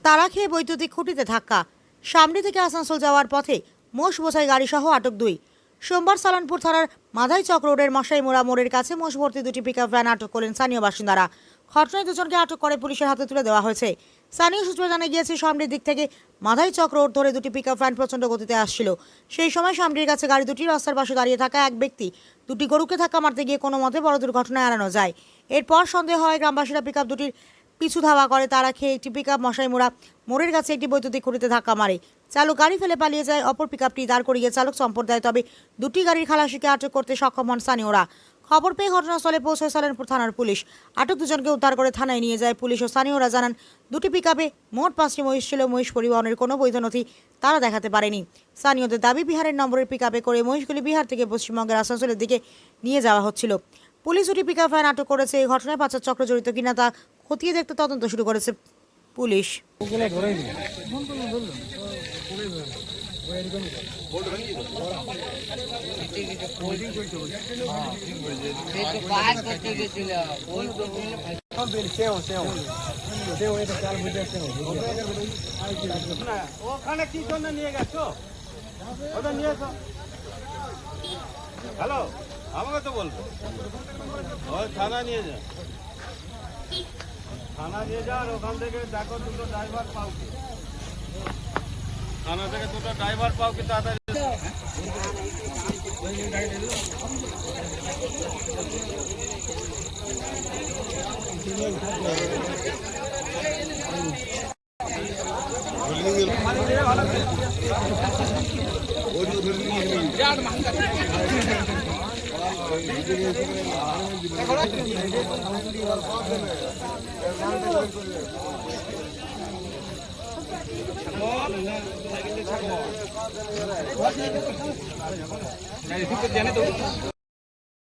তারা খেয়ে বৈদ্যুতিক খুঁটিতে ধাক্কা। সামনে থেকে আসানসোল যাওয়ার পথে মোষ বোঝাই গাড়িসহ আটক 2। সোমবার সালানপুর থানার মাধাই চক রোডের মশাইমোড়া মোড়ের কাছে মোষ ভর্তি 2টি পিকআপ ভ্যান আটক করলেন স্থানীয় বাসিন্দারা। ঘটনায় 2জনকে আটক করে পুলিশের হাতে তুলে দেওয়া হয়েছে। স্থানীয় সূত্রে জানা গিয়েছে, সামনের দিক থেকে মাধাই চক রোড ধরে 2টি পিকআপ ভ্যান প্রচণ্ড গতিতে আসছিল। সেই সময় সামনের কাছে গাড়ি দুটি রাস্তার পাশে দাঁড়িয়ে থাকা এক ব্যক্তি 2টি গরুকে ধাক্কা মারতে গিয়ে কোনো মতে বড় দুর্ঘটনা এড়ানো যায়। এরপর সন্দেহ হয় গ্রামবাসীরা পিকআপ দুটির পিছু ধাওয়া করে। তারা খেয়ে একটি পিকআপ মশাইমোড়া মোড়ের কাছে একটি বৈদ্যুতিক খুঁটিতে ধাক্কা মারে। চালক গাড়ি ফেলে পালিয়ে যায়। অপর পিকআপটি দাঁড় করিয়ে চালক সম্পদ দেয়। তবে 2টি গাড়ির খালাসিকে আটক করতে সক্ষম হন স্থানীয়রা। খবর পেয়ে ঘটনাস্থলে পৌঁছয় সালানপুর থানার পুলিশ। আটক 2জনকে উদ্ধার করে থানায় নিয়ে যায় পুলিশ ও স্থানীয়রা জানান, 2টি পিকআপে মোট 5টি মহিষ ছিল। মহিষ পরিবহনের কোনো বৈধ নথি তারা দেখাতে পারেনি। স্থানীয়দের দাবি, বিহারের নম্বরের পিকআপে করে মহিষগুলি বিহার থেকে পশ্চিমবঙ্গের আসানসোলের দিকে নিয়ে যাওয়া হচ্ছিল। পুলিশ 2টি পিকআপ ভ্যান আটক করেছে। এই ঘটনায় পাচার চক্র জড়িত কিনা তা খতিয়ে দেখতে তদন্ত শুরু করেছে পুলিশ। ওখানে কি জন্য নিয়ে গেছো? ওটা নিয়ে এসো। হ্যালো, আমাকে তো বলবো ওই থানা নিয়ে যা, থানা নিয়ে যা। আর ওখান থেকে দেখো 2টো ড্রাইভার পাও কি, থানা থেকে 2টো ড্রাইভার পাও কি তাড়াতাড়ি।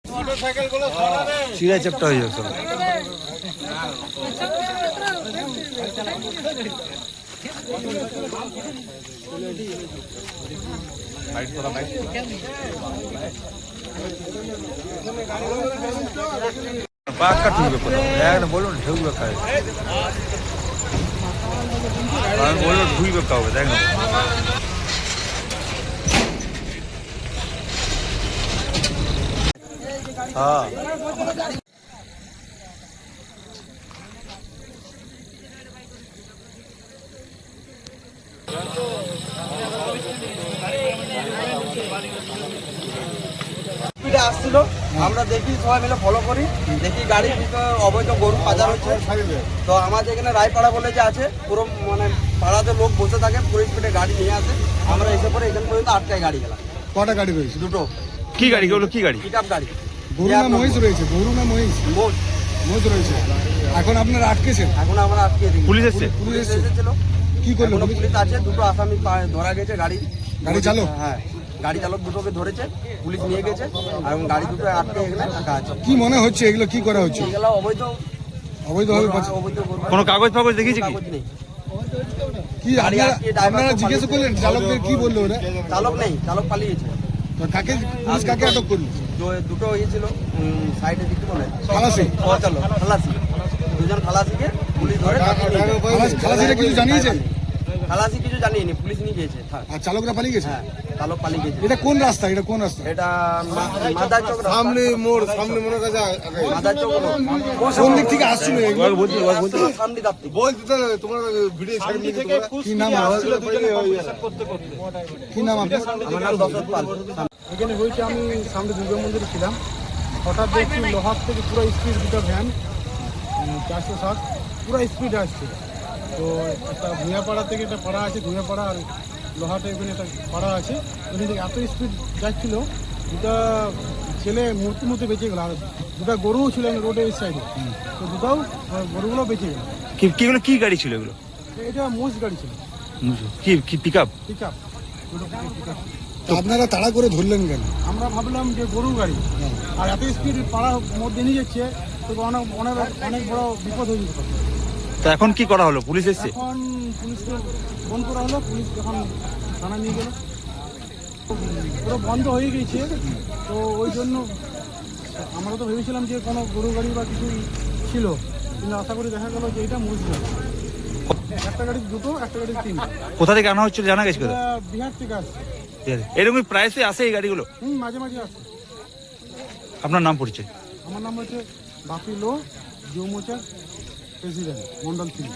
মোটরসাইকেলগুলো চিড়া চ্যাপটা হয়ে যাচ্ছে। পাক্কা ঠুকবে কোথাও বলুন, ঠুকবে খায় আমি বললো ঢুকবে কাউকে দেখ না। হ্যাঁ আসছিল, আমরা দেখি সবাই মিলে ফলো করি, দেখি গাড়ির অবৈধ গরু পাচার হচ্ছে। তো আমাদের এখানে রায়পাড়া বলে যে আছে, পুরো মানে পাড়াতে লোক বসে থাকে, পুরো স্পিডে গাড়ি নিয়ে আসে। আমরা এসে পরে এখান পর্যন্ত আটকায় গাড়ি গেলাম। কটা গাড়ি রয়েছে? 2টো। কি গাড়ি ওগুলো? কি গাড়ি? পিকআপ গাড়ি। গরু না মহিষ রয়েছে? গরু না মহিষ? মহিষ রয়েছে। এখন আপনারা আটকেছেন? এখন আমরা আটকে দিই। পুলিশ এসেছে? পুলিশ এসেছিল। কি করলো? পুলিশ আছে, 2টো আসামি ধরা গেছে। গাড়ি চালক? হ্যাঁ, গাড়ি চালক 2টোকে ধরেছে, পুলিশ নিয়ে গেছে। আর গাড়ি 2টো আটকে এখানে রাখা আছে। কি মনে হচ্ছে এগুলো কি করা হচ্ছে? এগুলো অবৈধভাবে কোনো কাগজ ফাগজ দেখেছি কি? কাগজ নেই। কি আপনারা জিজ্ঞেস করলেন চালকদের? কি বললো ওরা? চালক নেই, চালক পালিয়েছে। তো কাকে পুলিশ কাকে আটক করলো? 2টো ছিল সাইডে দিকে বলে খালাসি? খালাসি, 2জন খালাসিকে পুলিশ ধরে। খালাসিরা কিছু জানিয়েছে? খালাসি কিছু জানিয়েনি, পুলিশ নিয়ে গিয়েছে। আর চালকরা পালিয়ে গেছে? হ্যাঁ, চালক পালিয়ে গেছে। এটা কোন রাস্তা? এটা কোন রাস্তা? এটা মাদার চক সামনে মোড়, সামনে মনে কাছে মাদার চক। কোন দিক থেকে আসছিল এগুলো? সামনে দাপ্তি বলতে তো তোমার ভিডিও ছাড়ি থেকে। কি নাম? কি নাম আপনার? আমার নাম দশরথ পাল। এখানে হয়েছে, আমি সামনে দুর্গা মন্দিরে ছিলাম, হঠাৎ দেখছি লোহার থেকে পুরো স্পিড 2টা ভ্যান 460 পুরো স্পিড আসছে। তো একটা ভূঁয়াপাড়া থেকে একটা পাড়া আছে, ভূঁয়াপাড়া আর লোহাটা এখানে একটা পাড়া আছে, ওখানে থেকে এত স্পিড যাচ্ছিলো, 2টা ছেলে মূর্তি বেঁচে গেল। আর 2টা গরুও ছিল রোডের এই সাইডে, তো 2টাও গরুগুলো বেঁচে গেল। কিগুলো কি গাড়ি ছিল এগুলো? এটা মোষ গাড়ি ছিল। কি পিকআপ? Pickup, 2টো pickup. তো আপনারা তাড়া করে ধরলেন কেন? আমরা ভাবলাম যে গরু গাড়ি, আর এত স্পিড পাড়ার মধ্যে নিয়ে যাচ্ছে, তো অনেক বড় বিপদ হয়ে যেতে পারে। তো এখন কি করা হলো? পুলিশ এসেছে? এখন পুলিশকে ফোন করা হলো, পুলিশ এখন থানা নিয়ে গেল। পুরো বন্ধ হয়ে গেছে, তো ওই জন্য আমরা তো ভেবেছিলাম যে কোনো গরু গাড়ি বা কিছু ছিল, কিন্তু আশা করি দেখা গেল যে এটা মহিষ গাড়ি। একটা গাড়ি দুটো, একটা গাড়ি তিনটা। কোথা থেকে আনা হচ্ছিল জানা গেছে কোথা? এটা বিহার থেকে আসছে। এরকম প্রায়শই আসে এই গাড়িগুলো? মাঝে মাঝে আসছে। আপনার নাম পরিচয়? আমার নাম হচ্ছে বাপি লো, যৌমোচার প্রেসিডেন্ট, মন্ডল 3।